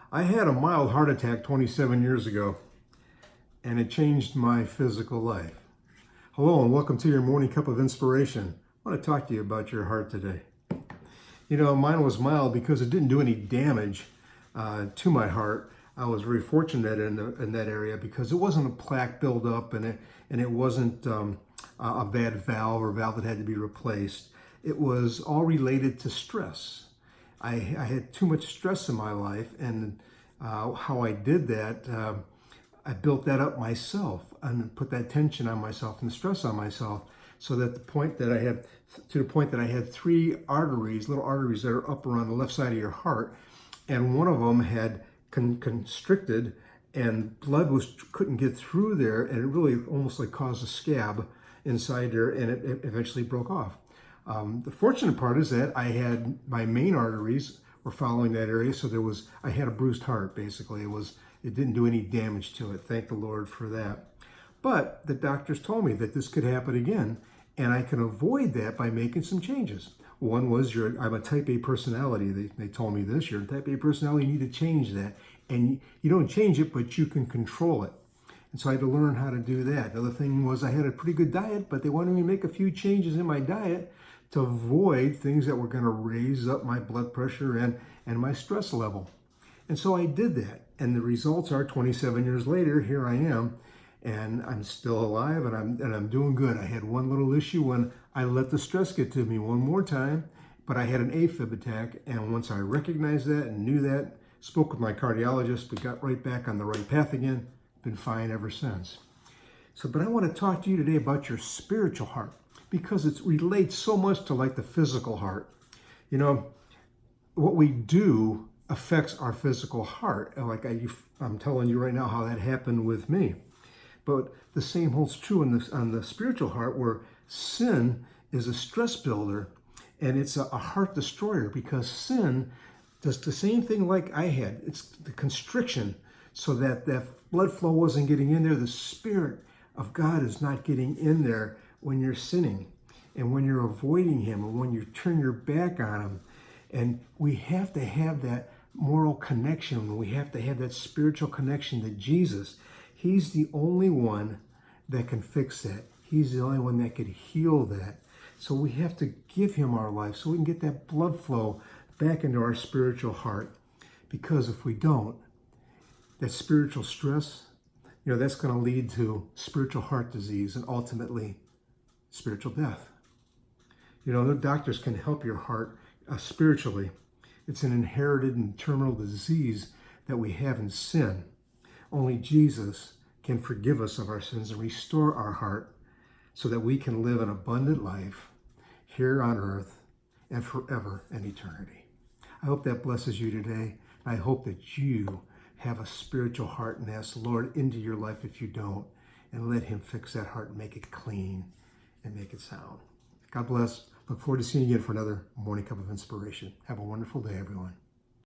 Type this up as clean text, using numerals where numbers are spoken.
I had a mild heart attack 27 years ago, and it changed my physical life. Hello, and welcome to your morning cup of inspiration. I want to talk to you about your heart today. You know, mine was mild because it didn't do any damage to my heart. I was very fortunate in that area because it wasn't a plaque buildup, and it wasn't a bad valve or valve that had to be replaced. It was all related to stress. I had too much stress in my life, and how I did that, I built that up myself and put that tension on myself and the stress on myself, so that the point that I had three arteries, little arteries that are up around the left side of your heart, and one of them had constricted, and blood couldn't get through there, and it really almost like caused a scab inside there, and it eventually broke off. The fortunate part is that I had my main arteries were following that area, so I had a bruised heart. Basically, it didn't do any damage to it. Thank the Lord for that. But the doctors told me that this could happen again, and I can avoid that by making some changes. One was I'm a type A personality. They told me this. You're a type A personality. You need to change that, and you don't change it, but you can control it. And so I had to learn how to do that. The other thing was I had a pretty good diet, but they wanted me to make a few changes in my diet to avoid things that were going to raise up my blood pressure and my stress level. And so I did that. And the results are 27 years later, here I am, and I'm still alive, and I'm doing good. I had one little issue when I let the stress get to me one more time, but I had an AFib attack. And once I recognized that and knew that, spoke with my cardiologist, we got right back on the right path again. Been fine ever since. But I want to talk to you today about your spiritual heart, because it relates so much to like the physical heart. You know, what we do affects our physical heart. Like I'm telling you right now how that happened with me. But the same holds true on the spiritual heart, where sin is a stress builder, and it's a heart destroyer, because sin does the same thing like I had. It's the constriction, so that blood flow wasn't getting in there. The Spirit of God is not getting in there when you're sinning, and when you're avoiding Him, and when you turn your back on Him. And we have to have that moral connection. We have to have that spiritual connection to Jesus. He's the only one that can fix that. He's the only one that could heal that. So we have to give Him our life so we can get that blood flow back into our spiritual heart. Because if we don't, that spiritual stress, that's going to lead to spiritual heart disease and ultimately spiritual death. The doctors can help your heart spiritually. It's an inherited and terminal disease that we have in sin. Only Jesus can forgive us of our sins and restore our heart so that we can live an abundant life here on earth and forever in eternity. I hope that blesses you today. I hope that you have a spiritual heart and ask the Lord into your life if you don't, and let Him fix that heart and make it clean and make it sound. God bless. Look forward to seeing you again for another morning cup of inspiration. Have a wonderful day, everyone.